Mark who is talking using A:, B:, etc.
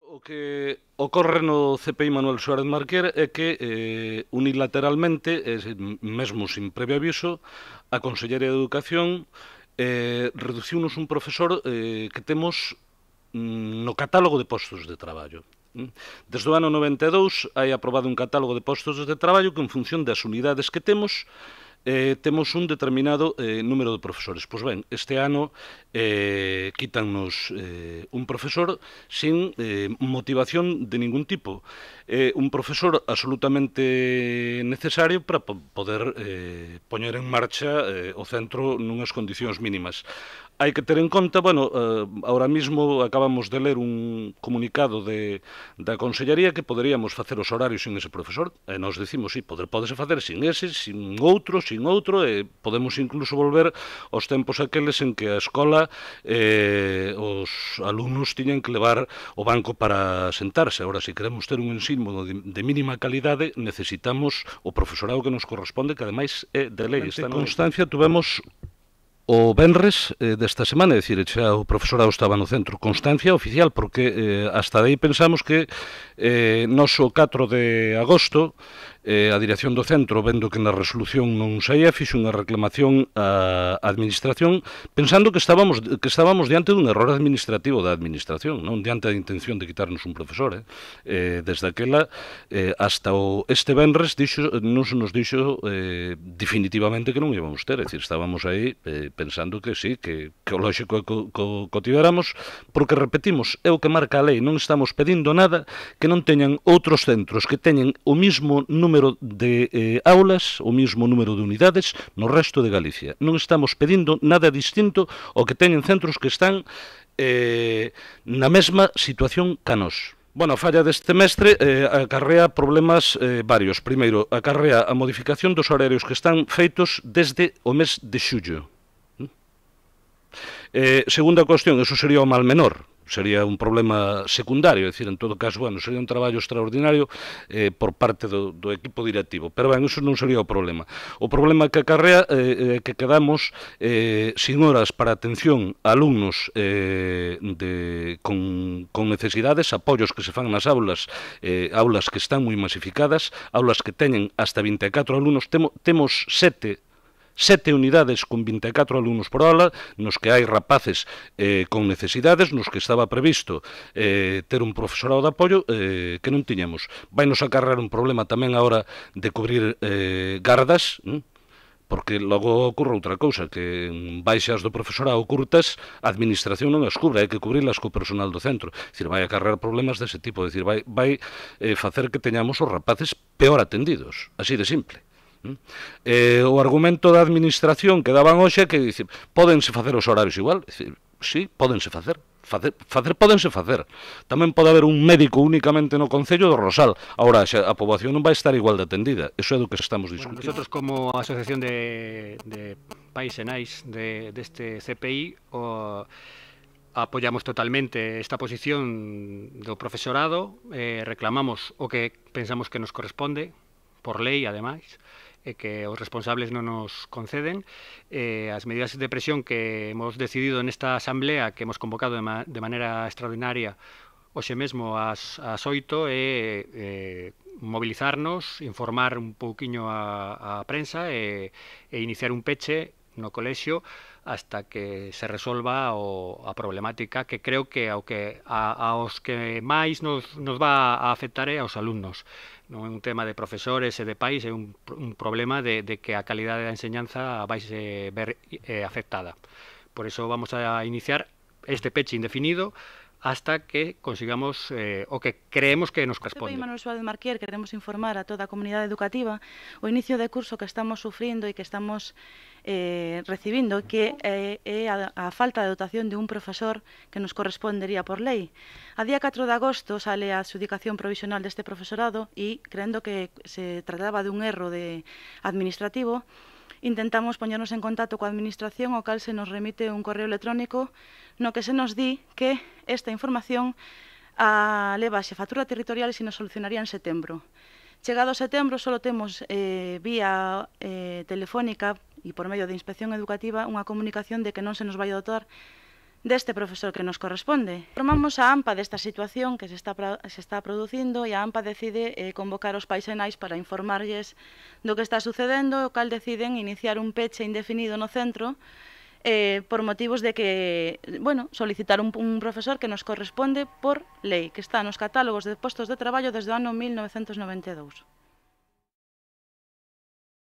A: O que ocorre no CPI Manuel Suárez Marquer é que unilateralmente, mesmo sin previo aviso, a Consellería de Educación reduciunos un profesor que temos no catálogo de postos de traballo. Desde o ano 92 hai aprobado un catálogo de postos de traballo que en función das unidades que temos un determinado número de profesores. Pois ben, este ano quítannos un profesor sin motivación de ningún tipo. Un profesor absolutamente necesario para poder poñer en marcha o centro nunhas condicións mínimas. Hai que ter en conta, bueno, ahora mismo acabamos de ler un comunicado da Consellería que poderíamos facer os horarios sin ese profesor, e nós decimos, sí, podese facer sin ese, sin outro, e podemos incluso volver aos tempos aqueles en que a escola os alumnos tiñan que levar o banco para sentarse. Ahora, se queremos ter un ensino de mínima calidade, necesitamos o profesorado que nos corresponde, que ademais é de lei. Esta constancia tuvemos o venres desta semana, é dicir, xa o profesorado estaba no centro, constancia oficial, porque hasta aí pensamos que nos o 4 de agosto a dirección do centro, vendo que na resolución non saía, fixo unha reclamación á administración, pensando que estábamos diante dun error administrativo da administración, non diante da intención de quitarnos un profesor. Desde aquela hasta este venres non se nos dixo definitivamente que non íbamos ter, é dicir, estábamos aí pensando que sí, que o lógico é que tivéramos, porque repetimos, é o que marca a lei, non estamos pedindo nada que non teñan outros centros que teñen o mismo número de aulas, o mismo número de unidades no resto de Galicia. Non estamos pedindo nada distinto ao que teñen centros que están na mesma situación que a nós. Bueno, a falla deste mestre acarrea problemas varios. Primeiro, acarrea a modificación dos horarios que están feitos desde o mes de xullo. Segunda cuestión, eso sería o mal menor, sería un problema secundario, é dicir, en todo caso, bueno, sería un traballo extraordinario por parte do equipo directivo, pero ben, eso non sería o problema. O problema que acarrea é que quedamos sin horas para atención a alumnos con necesidades, apoios que se fan nas aulas, aulas que están moi masificadas, aulas que teñen hasta 24 alumnos, temos sete unidades con 24 alumnos por aula, nos que hai rapaces con necesidades, nos que estaba previsto ter un profesorado de apoio que non tiñamos. Vai nos acarrear un problema tamén a hora de cubrir gardas, porque logo ocorre outra cousa, que baixas do profesorado curtas, a administración non as cubre, hai que cubrirlas co personal do centro. É dicir, vai acarrear problemas dese tipo, é dicir, vai facer que teñamos os rapaces peor atendidos, así de simple. O argumento da administración que daban hoxe é que dice, pódense facer os horarios igual. Sí, pódense facer. Pódense facer. Tamén pode haber un médico únicamente no Concello do Rosal. Ahora, a poboación non vai estar igual de atendida. Eso é do que estamos discutindo.
B: Bueno, nosotros como Asociación de Pais e Nais deste CPI apoyamos totalmente esta posición do profesorado, reclamamos o que pensamos que nos corresponde, por lei, ademais, e que os responsables non nos conceden. As medidas de presión que hemos decidido nesta asamblea que hemos convocado de maneira extraordinaria hoxe mesmo ás 8 é mobilizarnos, informar un pouquiño a prensa e iniciar un peche no colexio hasta que se resolva a problemática que creo que aos que máis nos va a afectar é aos alumnos. Non é un tema de profesores e de pais, é un problema de que a calidade da enseñanza vai se ver afectada. Por iso vamos a iniciar este peche indefinido hasta que consigamos o que creemos que nos corresponde.
C: CPI Manuel Suárez Marquer queremos informar a toda a comunidade educativa o inicio de curso que estamos sufrindo e que estamos recibindo, que é a falta de dotación de un profesor que nos correspondería por lei. A día 4 de agosto sale a adxudicación provisional deste profesorado e, creendo que se trataba dun erro administrativo, intentamos poñernos en contacto coa administración, ao cal se nos remite un correo electrónico no que se nos di que esta información leva a xefatura territorial e se nos solucionaría en setembro. Chegado a setembro, só temos vía telefónica e por medio de inspección educativa unha comunicación de que non se nos vai dotar deste profesor que nos corresponde. Formamos a AMPA desta situación que se está producindo e a AMPA decide convocar os pais e nais para informarlles do que está sucedendo, o cal deciden iniciar un peche indefinido no centro por motivos de que, bueno, solicitar un profesor que nos corresponde por lei, que está nos catálogos de postos de traballo desde o ano 1992.